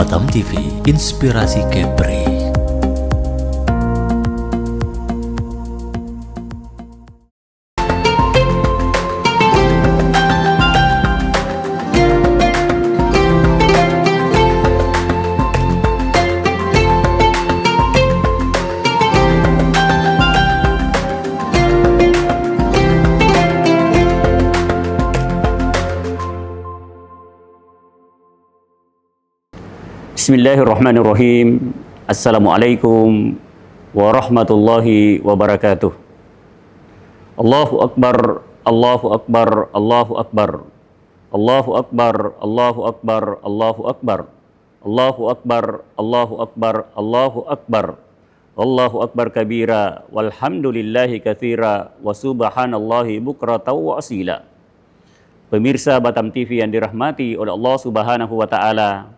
Batam TV, inspirasi Kepri. Bismillahirrahmanirrahim. Assalamualaikum warahmatullahi wabarakatuh. Allahu Akbar, Allahu Akbar, Allahu Akbar. Allahu Akbar, Allahu Akbar, Allahu Akbar. Allahu Akbar, Allahu Akbar, Allahu Akbar. Allahu Akbar kabira, walhamdulillahi katsira, wa subhanallahi bukratan wa asila. Pemirsa Batam TV yang dirahmati oleh Allah Subhanahu wa taala,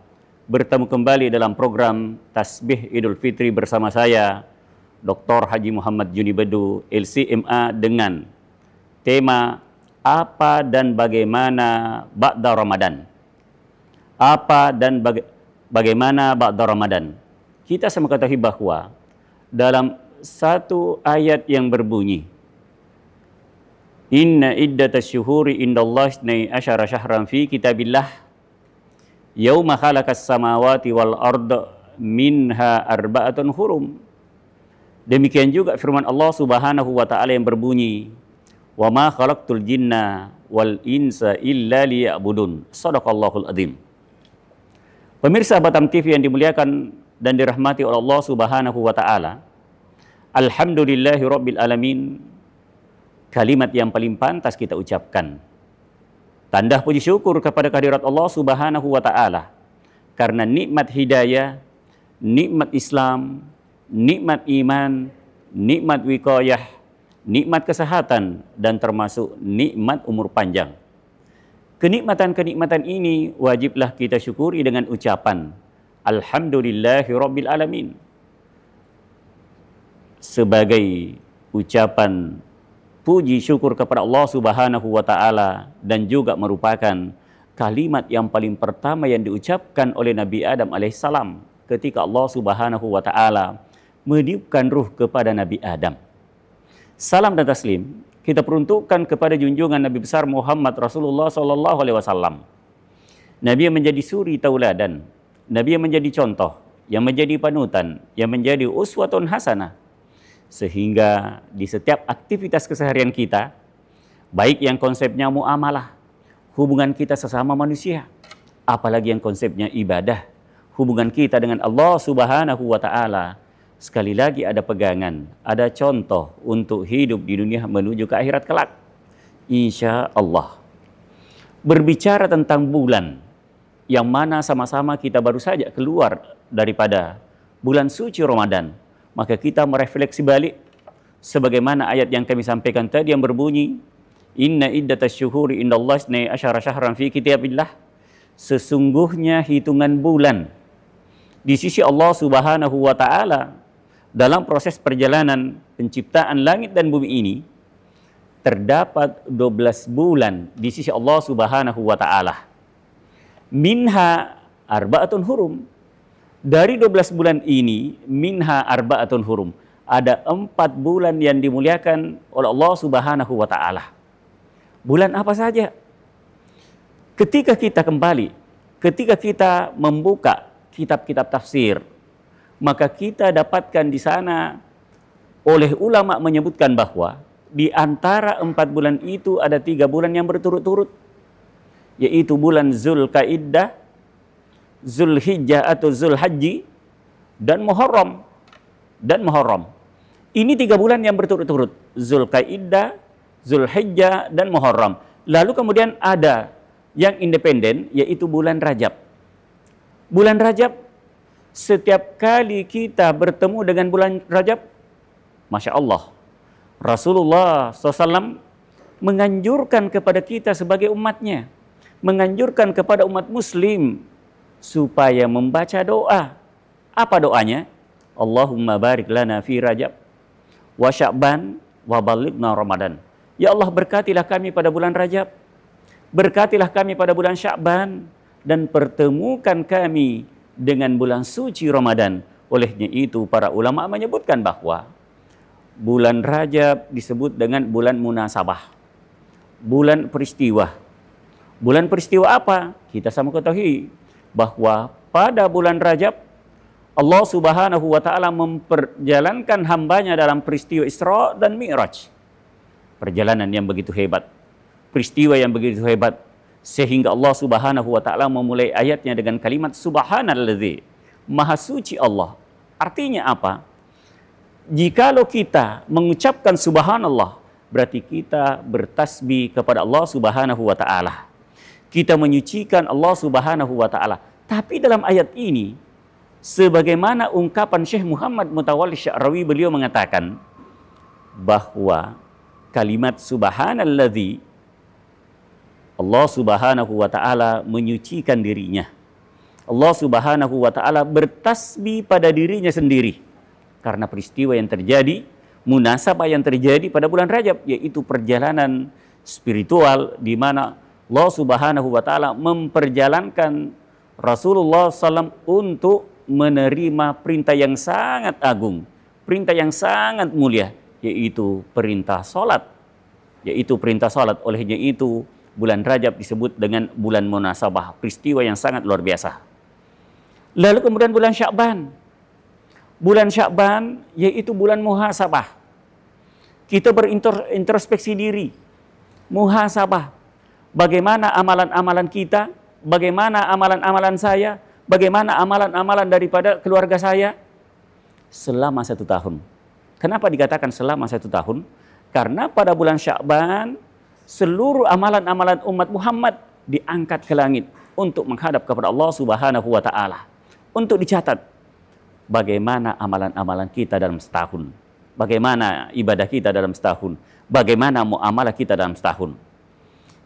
bertemu kembali dalam program Tasbih Idul Fitri bersama saya, Dr. Haji Muhammad Juni Bedu, LCMA, dengan tema apa dan bagaimana ba'da Ramadan. Apa dan bagaimana ba'da Ramadan. Kita sama ketahui bahwa dalam satu ayat yang berbunyi, Inna iddatas syuhuri indallahi 12 syahran fi kitabillah Yauma khalaqas samawati wal arda minha arba'atun hurum. Demikian juga firman Allah Subhanahu wa taala yang berbunyi, wa ma khalaqtul jinna wal insa illa liya'budun. Shadaqallahul adzim. Pemirsa Batam TV yang dimuliakan dan dirahmati oleh Allah Subhanahu wa taala, alhamdulillahirabbil alamin, kalimat yang paling pantas kita ucapkan. Tanda puji syukur kepada kehadirat Allah Subhanahu wa taala karena nikmat hidayah, nikmat Islam, nikmat iman, nikmat wiqayah, nikmat kesehatan, dan termasuk nikmat umur panjang. Kenikmatan-kenikmatan ini wajiblah kita syukuri dengan ucapan alhamdulillahirabbil alamin. Sebagai ucapan puji syukur kepada Allah Subhanahu wa taala, dan juga merupakan kalimat yang paling pertama yang diucapkan oleh Nabi Adam alaihissalam ketika Allah Subhanahu wa taala meniupkan ruh kepada Nabi Adam. Salam dan taslim kita peruntukkan kepada junjungan Nabi besar Muhammad Rasulullah sallallahu alaihi wasallam. Nabi yang menjadi suri tauladan, Nabi yang menjadi contoh, yang menjadi panutan, yang menjadi uswatun hasanah. Sehingga di setiap aktivitas keseharian kita, baik yang konsepnya muamalah, hubungan kita sesama manusia, apalagi yang konsepnya ibadah, hubungan kita dengan Allah Subhanahu wa taala, sekali lagi ada pegangan, ada contoh untuk hidup di dunia menuju ke akhirat kelak, insya Allah. Berbicara tentang bulan yang mana sama-sama kita baru saja keluar daripada bulan suci Ramadan, maka kita merefleksi balik sebagaimana ayat yang kami sampaikan tadi yang berbunyi, Inna iddatas syuhuri indallahi 12 syahran fi kitabillah. Sesungguhnya hitungan bulan di sisi Allah Subhanahu wa taala dalam proses perjalanan penciptaan langit dan bumi ini terdapat 12 bulan di sisi Allah Subhanahu wa taala. Minha arba'atun hurum. Dari 12 bulan ini, minha arba'atun hurum, ada 4 bulan yang dimuliakan oleh Allah Subhanahu wa taala. Bulan apa saja? Ketika kita kembali, ketika kita membuka kitab-kitab tafsir, maka kita dapatkan di sana oleh ulama menyebutkan bahwa di antara 4 bulan itu ada 3 bulan yang berturut-turut, yaitu bulan Zulkaidah, Zulhijjah atau Zulhajji, dan Muharram. Ini 3 bulan yang berturut-turut, Zulkaidah, Zulhijjah, dan Muharram. Lalu kemudian ada yang independen, yaitu bulan Rajab. Bulan Rajab, setiap kali kita bertemu dengan bulan Rajab, Masya Allah, Rasulullah SAW menganjurkan kepada kita sebagai umatnya, menganjurkan kepada umat muslim supaya membaca doa. Apa doanya? Allahumma barik lana fi Rajab wa Sya'ban wa balighna Ramadan. Ya Allah, berkatilah kami pada bulan Rajab, berkatilah kami pada bulan Sya'ban, dan pertemukan kami dengan bulan suci Ramadan. Olehnya itu para ulama menyebutkan bahwa bulan Rajab disebut dengan bulan munasabah, bulan peristiwa. Bulan peristiwa apa? Kita sama ketahui bahwa pada bulan Rajab Allah Subhanahu wa taala memperjalankan hambanya dalam peristiwa Isra dan Mi'raj. Perjalanan yang begitu hebat, peristiwa yang begitu hebat, sehingga Allah Subhanahu wa taala memulai ayatnya dengan kalimat subhanalladzi, maha suci Allah. Artinya apa? Jikalau kita mengucapkan subhanallah, berarti kita bertasbih kepada Allah Subhanahu wa taala. Kita menyucikan Allah Subhanahu wa taala. Tapi dalam ayat ini, sebagaimana ungkapan Syekh Muhammad Mutawalli Sya'rawi, beliau mengatakan bahwa kalimat subhanalladzi, Allah Subhanahu wa taala menyucikan dirinya. Allah Subhanahu wa taala bertasbih pada dirinya sendiri karena peristiwa yang terjadi, munasabah yang terjadi pada bulan Rajab, yaitu perjalanan spiritual di mana Allah Subhanahu wa taala memperjalankan Rasulullah SAW untuk menerima perintah yang sangat agung, perintah yang sangat mulia, yaitu perintah salat. Olehnya itu bulan Rajab disebut dengan bulan munasabah, peristiwa yang sangat luar biasa. Lalu kemudian bulan Sya'ban. Bulan Sya'ban yaitu bulan muhasabah. Kita berintrospeksi diri, muhasabah. Bagaimana amalan-amalan kita, bagaimana amalan-amalan saya, bagaimana amalan-amalan daripada keluarga saya selama 1 tahun. Kenapa dikatakan selama 1 tahun? Karena pada bulan Sya'ban seluruh amalan-amalan umat Muhammad diangkat ke langit untuk menghadap kepada Allah Subhanahu wa taala, untuk dicatat bagaimana amalan-amalan kita dalam setahun, bagaimana ibadah kita dalam setahun, bagaimana muamalah kita dalam setahun.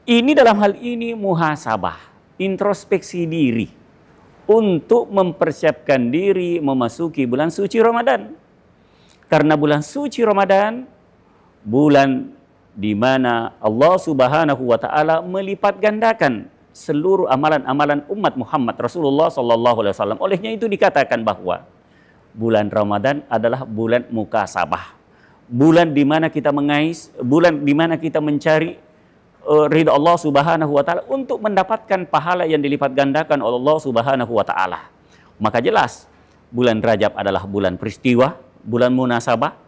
Ini dalam hal ini muhasabah, introspeksi diri untuk mempersiapkan diri memasuki bulan suci Ramadan. Karena bulan suci Ramadan bulan di mana Allah Subhanahu wa taala melipat gandakan seluruh amalan-amalan umat Muhammad Rasulullah SAW. Olehnya itu dikatakan bahwa bulan Ramadan adalah bulan mukasabah, bulan di mana kita mengais, bulan di mana kita mencari ridha Allah Subhanahu wa taala untuk mendapatkan pahala yang dilipat gandakan oleh Allah Subhanahu wa taala. Maka jelas bulan Rajab adalah bulan peristiwa, bulan munasabah.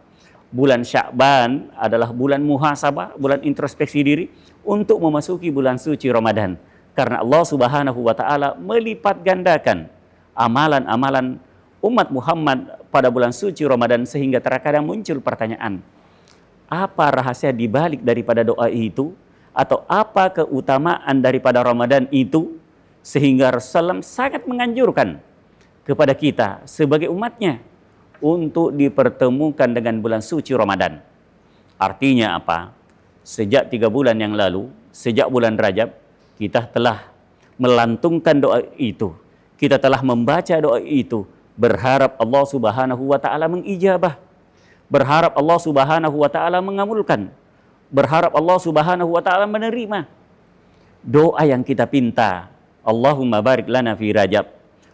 Bulan Sya'ban adalah bulan muhasabah, bulan introspeksi diri untuk memasuki bulan suci Ramadan. Karena Allah Subhanahu wa taala melipat gandakan amalan-amalan umat Muhammad pada bulan suci Ramadan, sehingga terkadang muncul pertanyaan, apa rahasia dibalik daripada doa itu? Atau apa keutamaan daripada Ramadan itu? Sehingga Rasulullah sangat menganjurkan kepada kita sebagai umatnya untuk dipertemukan dengan bulan suci Ramadan. Artinya apa? Sejak 3 bulan yang lalu, sejak bulan Rajab, kita telah melantungkan doa itu. Kita telah membaca doa itu, berharap Allah Subhanahu wa taala mengijabah, berharap Allah Subhanahu wa taala mengabulkan, berharap Allah Subhanahu wa taala menerima doa yang kita pinta. Allahumma barik lana fi Rajab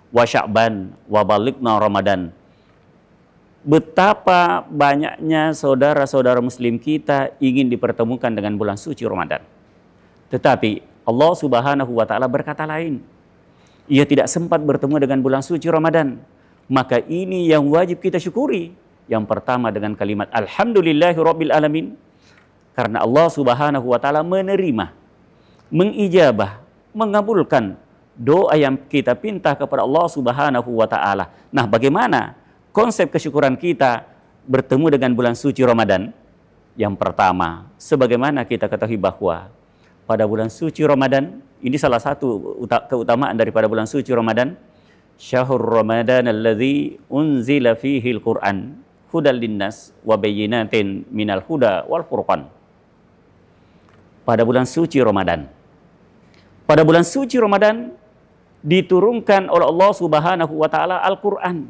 wa Sya'ban wa balighna Ramadan. Betapa banyaknya saudara-saudara muslim kita ingin dipertemukan dengan bulan suci Ramadan. Tetapi Allah Subhanahu wa taala berkata lain. Ia tidak sempat bertemu dengan bulan suci Ramadan. Maka ini yang wajib kita syukuri. Yang pertama dengan kalimat alhamdulillahirabbil alamin. Karena Allah Subhanahu wa taala menerima, mengijabah, mengabulkan doa yang kita pinta kepada Allah Subhanahu wa taala. Nah, bagaimana konsep kesyukuran kita bertemu dengan bulan suci Ramadan? Yang pertama, sebagaimana kita ketahui bahwa pada bulan suci Ramadan, ini salah satu keutamaan daripada bulan suci Ramadan, syahrul Ramadan alladzi unzila fihi al-Qur'an hudal linnas wa bayyinatin minal huda wal furqan. Pada bulan suci Ramadan, pada bulan suci Ramadan diturunkan oleh Allah Subhanahu wa taala Al-Qur'an.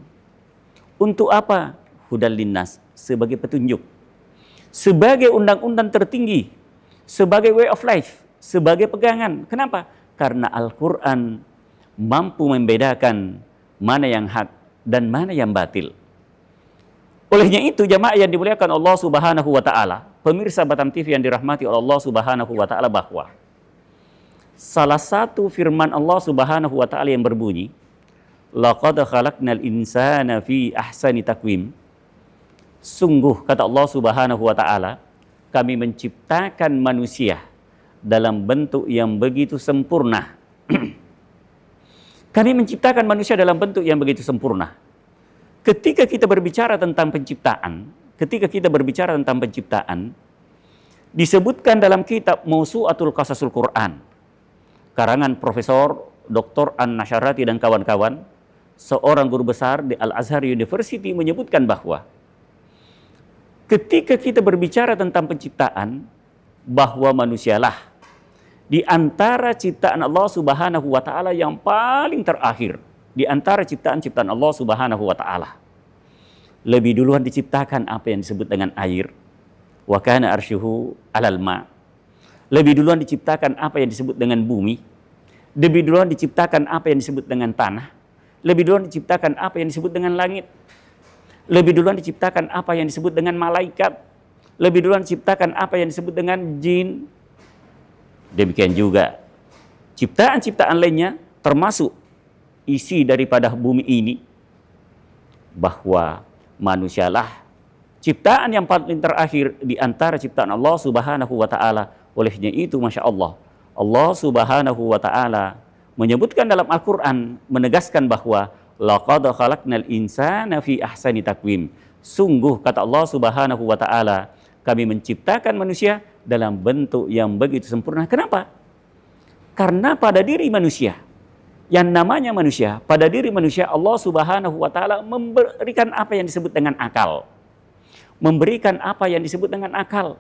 Untuk apa? Hudal linnas, sebagai petunjuk, sebagai undang-undang tertinggi, sebagai way of life, sebagai pegangan. Kenapa? Karena Al-Quran mampu membedakan mana yang hak dan mana yang batil. Olehnya itu jamaah yang dimuliakan Allah Subhanahu wa taala, pemirsa Batam TV yang dirahmati oleh Allah Subhanahu wa taala, bahwa salah satu firman Allah Subhanahu wa taala yang berbunyi, laqad khalaqnal insana fi ahsani taqwim. Sungguh kata Allah Subhanahu wa taala, kami menciptakan manusia dalam bentuk yang begitu sempurna. Kami menciptakan manusia dalam bentuk yang begitu sempurna. Ketika kita berbicara tentang penciptaan, disebutkan dalam kitab Mawsu'atul Qasasul Quran, karangan Profesor Dr. An-Nasyarati dan kawan-kawan, seorang guru besar di Al-Azhar University, menyebutkan bahwa ketika kita berbicara tentang penciptaan, bahwa manusialah di antara ciptaan Allah Subhanahu wa taala yang paling terakhir, di antara ciptaan-ciptaan Allah Subhanahu wa taala. Lebih duluan diciptakan apa yang disebut dengan air, wa kana arsyuhu 'alal ma. Lebih duluan diciptakan apa yang disebut dengan bumi. Lebih duluan diciptakan apa yang disebut dengan tanah. Lebih duluan diciptakan apa yang disebut dengan langit. Lebih duluan diciptakan apa yang disebut dengan malaikat. Lebih duluan diciptakan apa yang disebut dengan jin. Demikian juga ciptaan-ciptaan lainnya, termasuk isi daripada bumi ini, bahwa manusialah ciptaan yang paling terakhir di antara ciptaan Allah Subhanahu wa taala. Olehnya itu, Masya Allah, Allah Subhanahu wa taala menyebutkan dalam Al-Quran, menegaskan bahwa laqad khalaqnal insana fi ahsani taqwim. Sungguh kata Allah Subhanahu wa taala, kami menciptakan manusia dalam bentuk yang begitu sempurna. Kenapa? Karena pada diri manusia, yang namanya manusia, pada diri manusia Allah Subhanahu wa taala memberikan apa yang disebut dengan akal. Memberikan apa yang disebut dengan akal.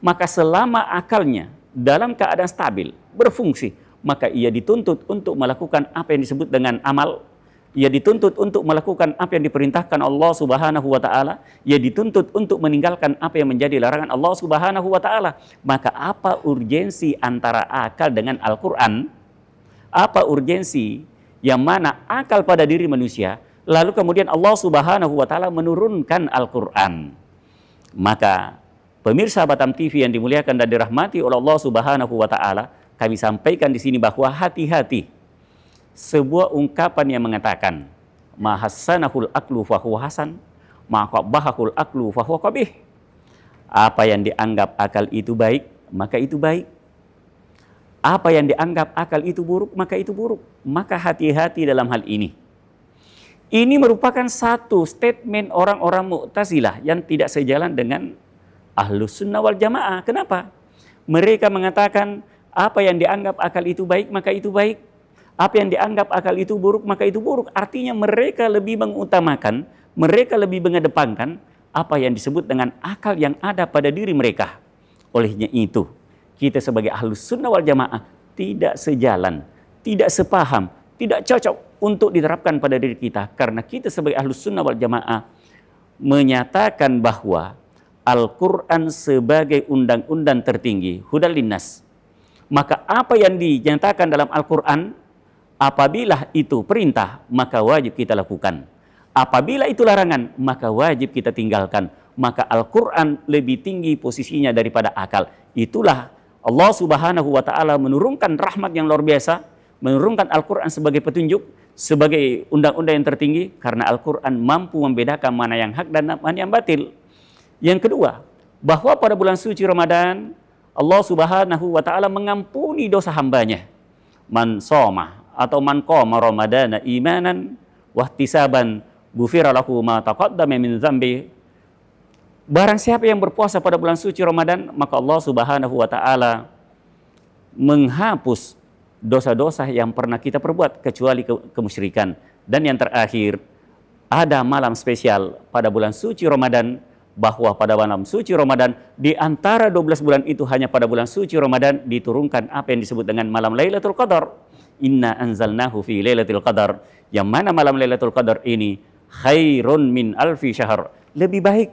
Maka selama akalnya dalam keadaan stabil, berfungsi, maka ia dituntut untuk melakukan apa yang disebut dengan amal. Ia dituntut untuk melakukan apa yang diperintahkan Allah Subhanahu wa taala. Ia dituntut untuk meninggalkan apa yang menjadi larangan Allah Subhanahu wa taala. Maka apa urgensi antara akal dengan Al-Qur'an? Apa urgensi yang mana akal pada diri manusia, lalu kemudian Allah Subhanahu wa taala menurunkan Al-Qur'an? Maka pemirsa Batam TV yang dimuliakan dan dirahmati oleh Allah Subhanahu wa taala, kami sampaikan di sini bahwa hati-hati sebuah ungkapan yang mengatakan ma hassanahul aqlu fa huwa hasan, ma qabbahahul aqlu fa huwa qabih. Apa yang dianggap akal itu baik, maka itu baik. Apa yang dianggap akal itu buruk, maka itu buruk. Maka hati-hati dalam hal ini. Ini merupakan satu statement orang-orang Mu'tazilah yang tidak sejalan dengan Ahlus Sunnah wal Jamaah. Kenapa? Mereka mengatakan apa yang dianggap akal itu baik, maka itu baik. Apa yang dianggap akal itu buruk, maka itu buruk. Artinya mereka lebih mengutamakan, mereka lebih mengedepankan apa yang disebut dengan akal yang ada pada diri mereka. Olehnya itu, kita sebagai Ahlus Sunnah wal Jamaah tidak sejalan, tidak sepaham, tidak cocok untuk diterapkan pada diri kita. Karena kita sebagai Ahlus Sunnah wal Jamaah menyatakan bahwa Al-Quran sebagai undang-undang tertinggi, hudal linnas. Maka apa yang dinyatakan dalam Al-Quran, apabila itu perintah, maka wajib kita lakukan. Apabila itu larangan, maka wajib kita tinggalkan. Maka Al-Quran lebih tinggi posisinya daripada akal. Itulah Allah Subhanahu wa taala menurunkan rahmat yang luar biasa, menurunkan Al-Quran sebagai petunjuk, sebagai undang-undang yang tertinggi, karena Al-Quran mampu membedakan mana yang hak dan mana yang batil. Yang kedua, bahwa pada bulan suci Ramadan, Allah Subhanahu wa taala mengampuni dosa hambanya. Man shoma atau man qama ramadana imanan wahtisaban ghufira lahu ma taqaddama min dzambi. Barang siapa yang berpuasa pada bulan suci Ramadan, maka Allah Subhanahu wa taala menghapus dosa-dosa yang pernah kita perbuat kecuali kemusyrikan. Dan yang terakhir, ada malam spesial pada bulan suci Ramadan, bahwa pada malam suci Ramadan, di antara 12 bulan itu hanya pada bulan suci Ramadan diturunkan apa yang disebut dengan malam Lailatul Qadar. Inna anzalnahu fi Lailatul Qadar. Yang mana malam Lailatul Qadar ini khairun min alfi syahr, lebih baik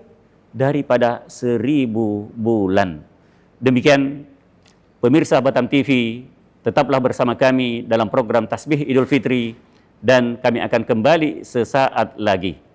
daripada 1000 bulan. Demikian pemirsa Batam TV, tetaplah bersama kami dalam program Tasbih Idul Fitri dan kami akan kembali sesaat lagi.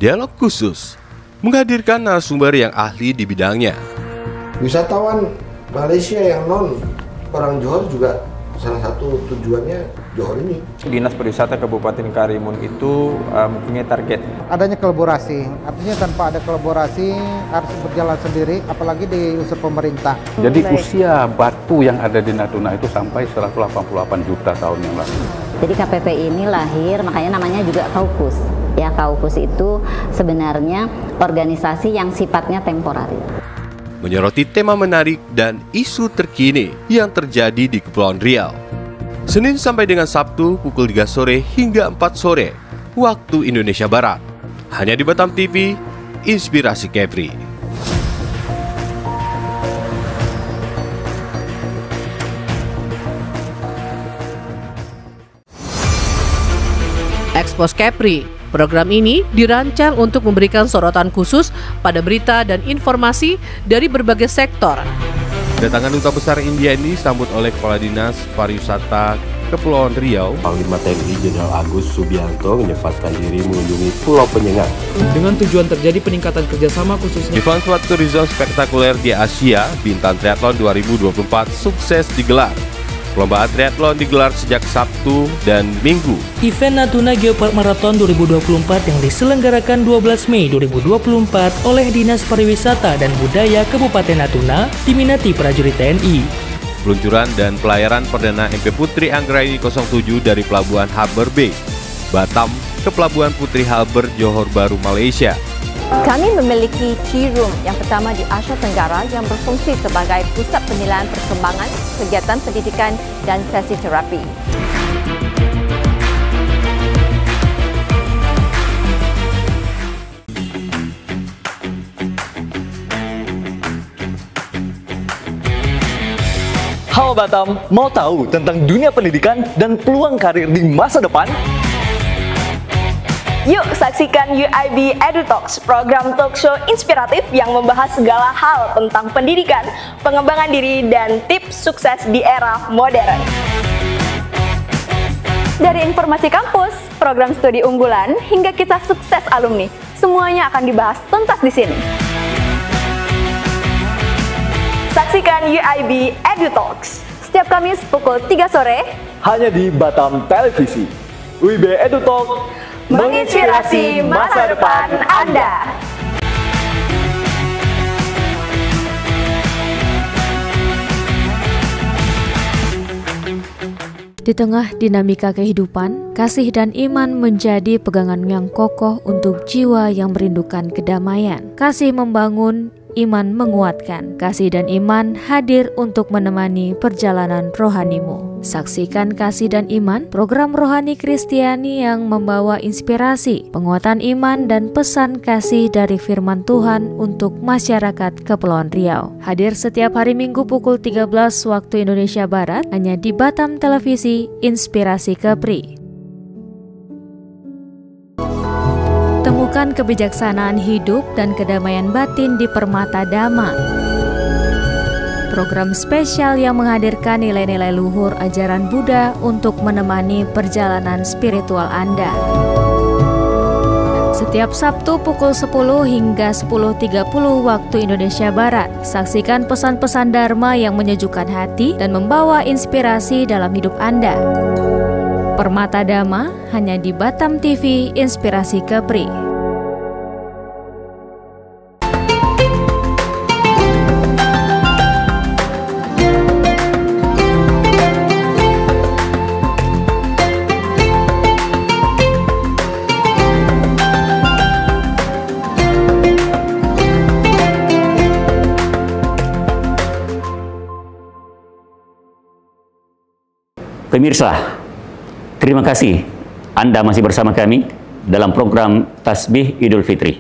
Dialog khusus menghadirkan narasumber yang ahli di bidangnya. Wisatawan Malaysia yang non orang Johor juga salah satu tujuannya Johor ini. Dinas Pariwisata Kabupaten Karimun itu mempunyai target. Adanya kolaborasi, artinya tanpa ada kolaborasi harus berjalan sendiri, apalagi di unsur pemerintah. Jadi usia batu yang ada di Natuna itu sampai 188 juta tahun yang lalu. Jadi KPP ini lahir, makanya namanya juga Kaukus. Ya, Kaukus itu sebenarnya organisasi yang sifatnya temporer. Menyoroti tema menarik dan isu terkini yang terjadi di Kepulauan Riau. Senin sampai dengan Sabtu pukul 3 sore hingga 4 sore waktu Indonesia Barat. Hanya di Batam TV, Inspirasi Kepri. Expose Kepri. Program ini dirancang untuk memberikan sorotan khusus pada berita dan informasi dari berbagai sektor. Kedatangan Duta Besar India ini disambut oleh Kepala Dinas Pariwisata Kepulauan Riau. Panglima TNI Jenderal Agus Subianto menyempatkan diri mengunjungi Pulau Penyengat. Dengan tujuan terjadi peningkatan kerjasama khususnya. Event Sport Tourism spektakuler di Asia, Bintan Triathlon 2024 sukses digelar. Perlombaan triathlon digelar sejak Sabtu dan Minggu. Event Natuna Geopark Marathon 2024 yang diselenggarakan 12 Mei 2024 oleh Dinas Pariwisata dan Budaya Kabupaten Natuna diminati prajurit TNI. Peluncuran dan pelayaran Perdana MP Putri Anggraini 07 dari Pelabuhan Harbour Bay, Batam ke Pelabuhan Putri Harbour, Johor Bahru, Malaysia. Kami memiliki Key Room yang pertama di Asia Tenggara yang berfungsi sebagai pusat penilaian perkembangan, kegiatan pendidikan dan sesi terapi. Halo Batam, mau tahu tentang dunia pendidikan dan peluang karir di masa depan? Yuk saksikan UIB EduTalks, program talk show inspiratif yang membahas segala hal tentang pendidikan, pengembangan diri, dan tips sukses di era modern. Dari informasi kampus, program studi unggulan, hingga kisah sukses alumni, semuanya akan dibahas tuntas di sini. Saksikan UIB EduTalks setiap Kamis pukul 3 sore hanya di Batam Televisi. UIB EduTalks menginspirasi masa depan Anda. Di tengah dinamika kehidupan, kasih dan iman menjadi pegangan yang kokoh untuk jiwa yang merindukan kedamaian. Kasih membangun, iman menguatkan. Kasih dan iman hadir untuk menemani perjalanan rohanimu. Saksikan Kasih dan Iman, program rohani Kristiani yang membawa inspirasi, penguatan iman dan pesan kasih dari firman Tuhan untuk masyarakat Kepulauan Riau. Hadir setiap hari Minggu pukul 13 waktu Indonesia Barat, hanya di Batam Televisi, Inspirasi Kepri. Temukan kebijaksanaan hidup dan kedamaian batin di Permata Dhamma. Program spesial yang menghadirkan nilai-nilai luhur ajaran Buddha untuk menemani perjalanan spiritual Anda. Setiap Sabtu pukul 10 hingga 10.30 waktu Indonesia Barat. Saksikan pesan-pesan Dharma yang menyejukkan hati dan membawa inspirasi dalam hidup Anda. Permata Dhamma hanya di Batam TV, Inspirasi Kepri. Pemirsa, terima kasih Anda masih bersama kami dalam program Tasbih Idul Fitri.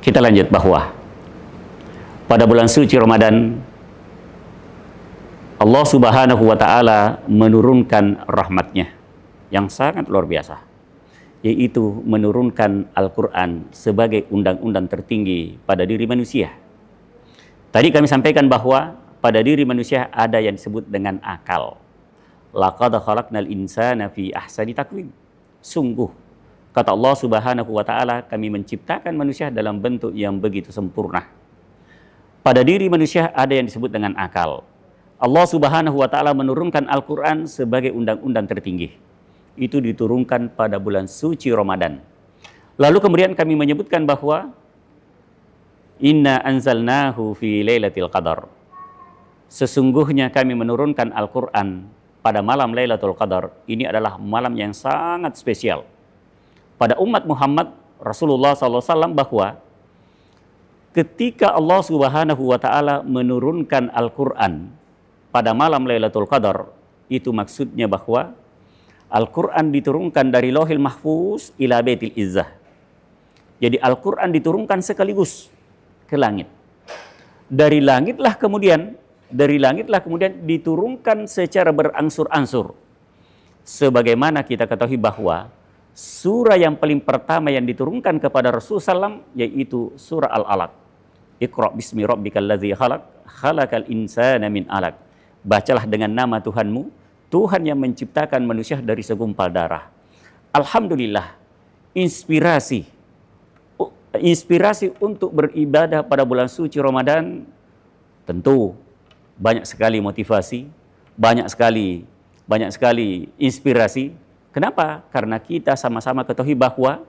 Kita lanjut bahwa pada bulan suci Ramadan, Allah Subhanahu wa Ta'ala menurunkan rahmatnya yang sangat luar biasa, yaitu menurunkan Al-Quran sebagai undang-undang tertinggi pada diri manusia. Tadi kami sampaikan bahwa pada diri manusia ada yang disebut dengan akal. Laqad khalaqnal insana fi ahsani taqwim. Sungguh, kata Allah Subhanahu wa Ta'ala, kami menciptakan manusia dalam bentuk yang begitu sempurna. Pada diri manusia ada yang disebut dengan akal. Allah Subhanahu wa Ta'ala menurunkan Al-Quran sebagai undang-undang tertinggi. Itu diturunkan pada bulan suci Ramadan. Lalu kemudian kami menyebutkan bahwa inna anzalnahu fi lailatul qadar. Sesungguhnya kami menurunkan Al-Quran pada malam Lailatul Qadar. Ini adalah malam yang sangat spesial pada umat Muhammad Rasulullah SAW, bahwa ketika Allah Subhanahu wa Ta'ala menurunkan Al-Quran pada malam Lailatul Qadar, itu maksudnya bahwa Al-Quran diturunkan dari Lauhil Mahfuz ila Baitil Izzah. Jadi Al-Quran diturunkan sekaligus ke langit. Dari langitlah kemudian diturunkan secara berangsur-angsur. Sebagaimana kita ketahui bahwa surah yang paling pertama yang diturunkan kepada Rasulullah SAW yaitu surah Al-Alaq. Iqra bismi rabbikal ladzi khalaq, khalaqal insana min alaq. Bacalah dengan nama Tuhanmu, Tuhan yang menciptakan manusia dari segumpal darah. Alhamdulillah, inspirasi untuk beribadah pada bulan suci Ramadan tentu banyak sekali motivasi, banyak sekali inspirasi. Kenapa? Karena kita sama-sama ketahui bahwa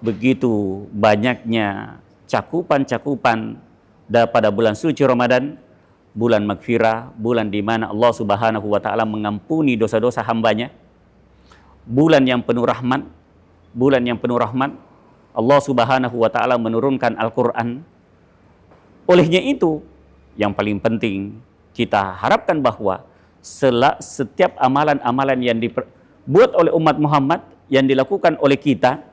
begitu banyaknya cakupan pada bulan suci Ramadan, bulan magfirah, bulan di mana Allah Subhanahu wa Ta'ala mengampuni dosa-dosa hambanya, bulan yang penuh rahmat, Allah Subhanahu wa Ta'ala menurunkan Al-Quran. Olehnya itu, yang paling penting kita harapkan bahwa setiap amalan-amalan yang dibuat oleh umat Muhammad, yang dilakukan oleh kita,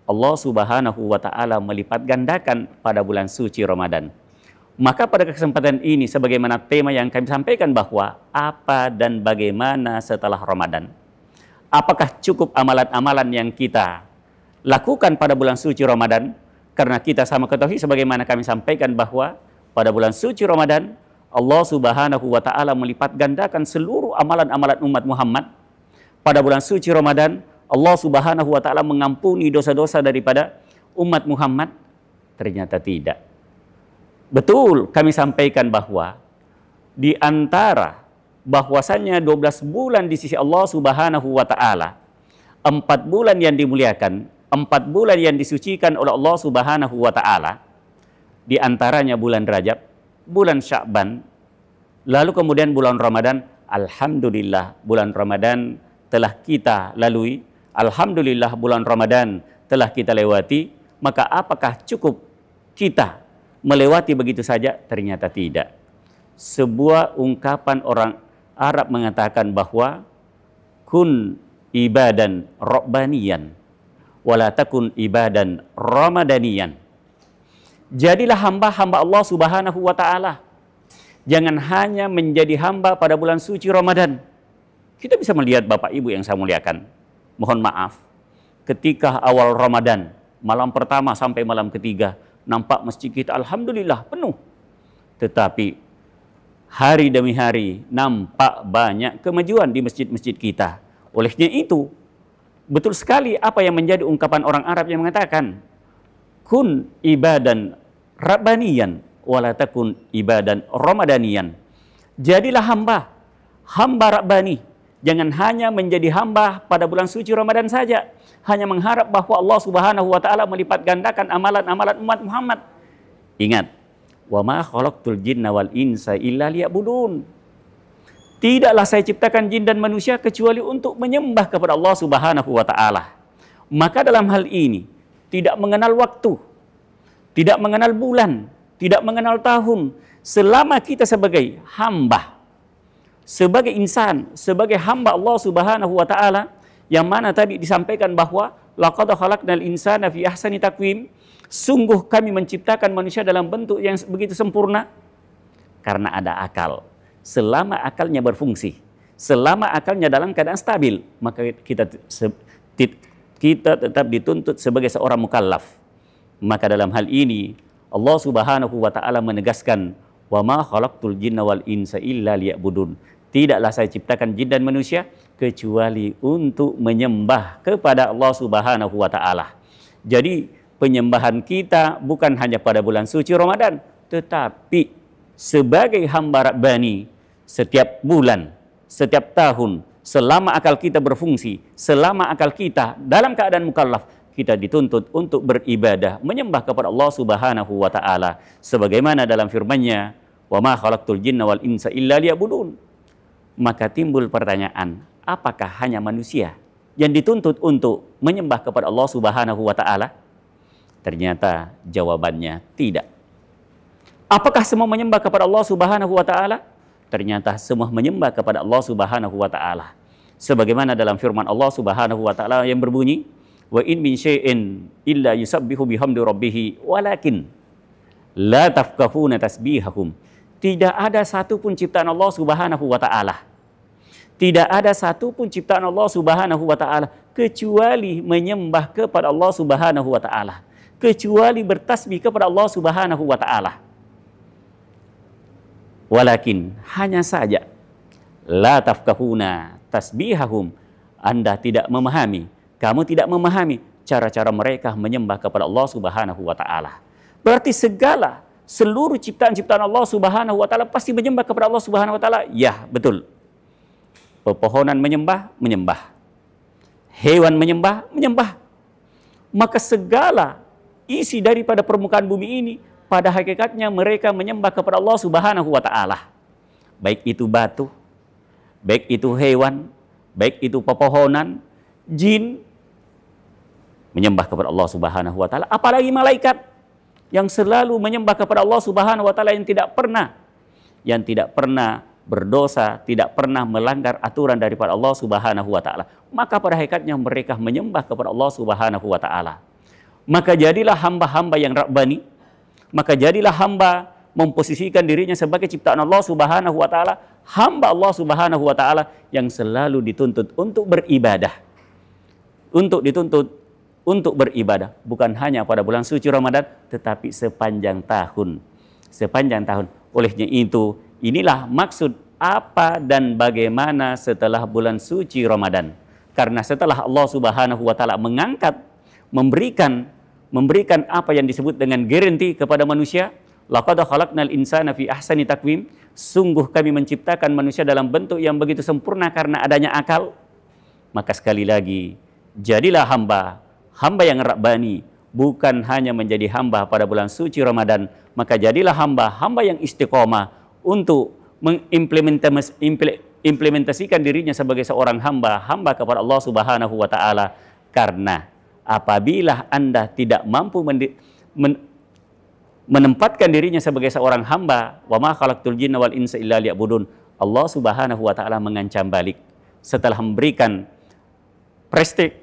Allah Subhanahu wa Ta'ala melipat gandakan pada bulan suci Ramadan. Maka pada kesempatan ini, sebagaimana tema yang kami sampaikan bahwa apa dan bagaimana setelah Ramadan, apakah cukup amalan-amalan yang kita lakukan pada bulan suci Ramadan? Karena kita sama ketahui sebagaimana kami sampaikan bahwa pada bulan suci Ramadan, Allah Subhanahu wa Ta'ala melipat gandakan seluruh amalan-amalan umat Muhammad. Pada bulan suci Ramadan, Allah Subhanahu wa Ta'ala mengampuni dosa-dosa daripada umat Muhammad. Ternyata tidak. Betul, kami sampaikan bahwa di antara bahwasannya 12 bulan di sisi Allah Subhanahu wa Ta'ala, 4 bulan yang dimuliakan, 4 bulan yang disucikan oleh Allah Subhanahu wa Ta'ala, di antaranya bulan Rajab, bulan Sya'ban, lalu kemudian bulan Ramadan. Alhamdulillah, bulan Ramadan telah kita lalui. Alhamdulillah, bulan Ramadan telah kita lewati. Maka apakah cukup kita melewati begitu saja? Ternyata tidak. Sebuah ungkapan orang Arab mengatakan bahwa kun ibadan rabbaniyan wala takun ibadan ramadaniyan. Jadilah hamba-hamba Allah Subhanahu wa Ta'ala. Jangan hanya menjadi hamba pada bulan suci Ramadan. Kita bisa melihat Bapak Ibu yang saya muliakan. Mohon maaf, ketika awal Ramadan, malam pertama sampai malam ketiga, nampak masjid kita alhamdulillah penuh. Tetapi hari demi hari nampak banyak kemajuan di masjid-masjid kita. Olehnya itu, betul sekali apa yang menjadi ungkapan orang Arab yang mengatakan, kun ibadan rabbaniyan wala takun ibadan ramadaniyan. Jadilah hamba rabbani. Jangan hanya menjadi hamba pada bulan suci Ramadan saja, hanya mengharap bahwa Allah Subhanahu wa Ta'ala melipat gandakan amalan-amalan umat Muhammad. Ingat, wa ma khalaqtul jinna wal insa illa liya'budun. Tidaklah saya ciptakan jin dan manusia kecuali untuk menyembah kepada Allah Subhanahu wa Ta'ala. Maka dalam hal ini tidak mengenal waktu, tidak mengenal bulan, tidak mengenal tahun, selama kita sebagai hamba, sebagai insan, sebagai hamba Allah Subhanahu wa taala, yang mana tadi disampaikan bahwa laqad khalaqnal insana fi ahsani taqwim, sungguh kami menciptakan manusia dalam bentuk yang begitu sempurna karena ada akal. Selama akalnya berfungsi, selama akalnya dalam keadaan stabil, maka kita tetap dituntut sebagai seorang mukallaf. Maka dalam hal ini Allah Subhanahu wa taala menegaskan, wa ma khalaqtul jinna wal insa illa liya'budun. Tidaklah saya ciptakan jin dan manusia kecuali untuk menyembah kepada Allah Subhanahu wa taala. Jadi penyembahan kita bukan hanya pada bulan suci Ramadan, tetapi sebagai hamba Rabbani setiap bulan, setiap tahun, selama akal kita berfungsi, selama akal kita dalam keadaan mukallaf, kita dituntut untuk beribadah, menyembah kepada Allah Subhanahu wa taala. Sebagaimana dalam firman-Nya, "Wa ma khalaqtul jinna wal insa illa liya'budun." Maka timbul pertanyaan, apakah hanya manusia yang dituntut untuk menyembah kepada Allah Subhanahu wa taala? Ternyata jawabannya tidak. Apakah semua menyembah kepada Allah Subhanahu wa taala? Ternyata semua menyembah kepada Allah Subhanahu wa taala. Sebagaimana dalam firman Allah Subhanahu wa taala yang berbunyi, "Wa in min syai'in illa yusabbihu bihamdi rabbih walakin la tafqahuna tasbihahum." Tidak ada satu pun ciptaan Allah Subhanahu wa taala. Tidak ada satu pun ciptaan Allah Subhanahu wa taala kecuali menyembah kepada Allah Subhanahu wa taala, kecuali bertasbih kepada Allah Subhanahu wa taala. Walakin, hanya saja, la tafqahuna tasbihahum, Anda tidak memahami, kamu tidak memahami cara-cara mereka menyembah kepada Allah Subhanahu wa taala. Berarti seluruh ciptaan-ciptaan Allah Subhanahu wa taala pasti menyembah kepada Allah Subhanahu wa taala? Ya, betul. Pepohonan menyembah, menyembah. Hewan menyembah, menyembah. Maka segala isi daripada permukaan bumi ini pada hakikatnya mereka menyembah kepada Allah Subhanahu wa taala. Baik itu batu, baik itu hewan, baik itu pepohonan, jin menyembah kepada Allah Subhanahu wa taala, apalagi malaikat yang selalu menyembah kepada Allah Subhanahu wa taala, yang tidak pernah berdosa, tidak pernah melanggar aturan daripada Allah Subhanahu wa taala. Maka pada hakikatnya mereka menyembah kepada Allah Subhanahu wa taala. Maka jadilah hamba-hamba yang rabbani, maka jadilah hamba memposisikan dirinya sebagai ciptaan Allah Subhanahu wa taala, hamba Allah Subhanahu wa taala yang selalu dituntut untuk beribadah. Untuk beribadah bukan hanya pada bulan suci Ramadan, tetapi sepanjang tahun. Sepanjang tahun. Olehnya itu, inilah maksud apa dan bagaimana setelah bulan suci Ramadan. Karena setelah Allah Subhanahu wa taala mengangkat, memberikan apa yang disebut dengan garansi kepada manusia, laqad khalaqnal insana fi ahsani taqwim, sungguh kami menciptakan manusia dalam bentuk yang begitu sempurna karena adanya akal. Maka sekali lagi, jadilah hamba yang rabbani, bukan hanya menjadi hamba pada bulan suci Ramadan, maka jadilah hamba yang istiqomah untuk mengimplementasikan dirinya sebagai seorang hamba kepada Allah Subhanahu wa taala. Karena apabila Anda tidak mampu menempatkan dirinya sebagai seorang hamba, wa ma khalaqtul jinna wal insa illa liya'budun, Allah Subhanahu wa taala mengancam balik setelah memberikan prestik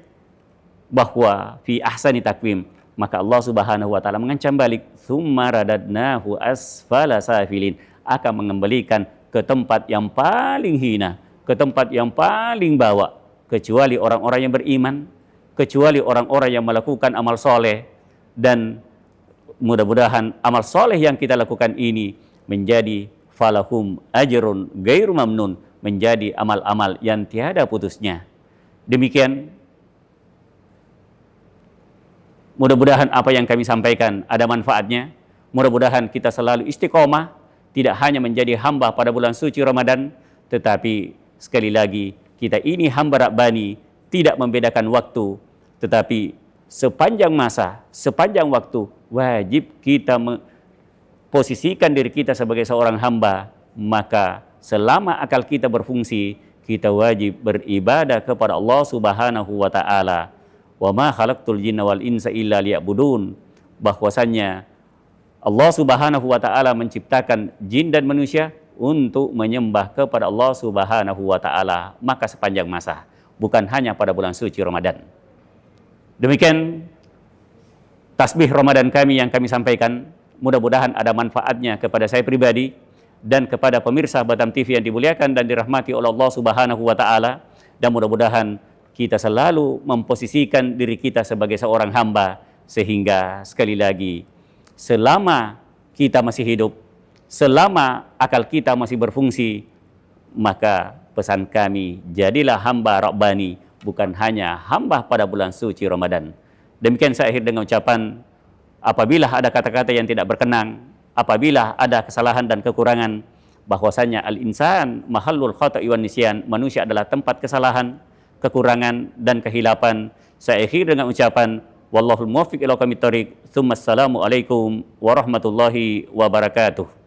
bahwa fi ahsani taqwim, maka Allah Subhanahu wa taala mengancam balik, tsumma radadnahu asfala safilin, akan mengembalikan ke tempat yang paling hina, ke tempat yang paling bawah, kecuali orang-orang yang beriman, kecuali orang-orang yang melakukan amal soleh. Dan mudah-mudahan amal soleh yang kita lakukan ini menjadi falahum ajrun ghairu mamnun, menjadi amal-amal yang tiada putusnya. Demikian, mudah-mudahan apa yang kami sampaikan ada manfaatnya. Mudah-mudahan kita selalu istiqomah, tidak hanya menjadi hamba pada bulan suci Ramadan, tetapi sekali lagi kita ini hamba rabbani, tidak membedakan waktu, tetapi sepanjang masa, sepanjang waktu wajib kita posisikan diri kita sebagai seorang hamba. Maka selama akal kita berfungsi, kita wajib beribadah kepada Allah Subhanahu wa taala. Wa ma khalaqtul jinna wal insa illa liya'budun, bahwasannya Allah Subhanahu wa taala menciptakan jin dan manusia untuk menyembah kepada Allah Subhanahu wa taala, maka sepanjang masa, bukan hanya pada bulan suci Ramadan. Demikian tasbih Ramadan kami yang kami sampaikan. Mudah-mudahan ada manfaatnya kepada saya pribadi dan kepada pemirsa Batam TV yang dimuliakan dan dirahmati oleh Allah Subhanahu wa taala, dan mudah-mudahan kita selalu memposisikan diri kita sebagai seorang hamba, sehingga sekali lagi selama kita masih hidup, selama akal kita masih berfungsi, maka pesan kami, jadilah hamba Rabbani, bukan hanya hamba pada bulan suci Ramadan. Demikian saya akhir dengan ucapan, apabila ada kata-kata yang tidak berkenan, apabila ada kesalahan dan kekurangan, bahwasanya al-insan mahallul khata'i wan nisyan, manusia adalah tempat kesalahan, kekurangan dan kehilapan. Saya akhir dengan ucapan wallahul muwaffiq ila aqwamit thoriq. Tsumma assalamu alaikum warahmatullahi wabarakatuh.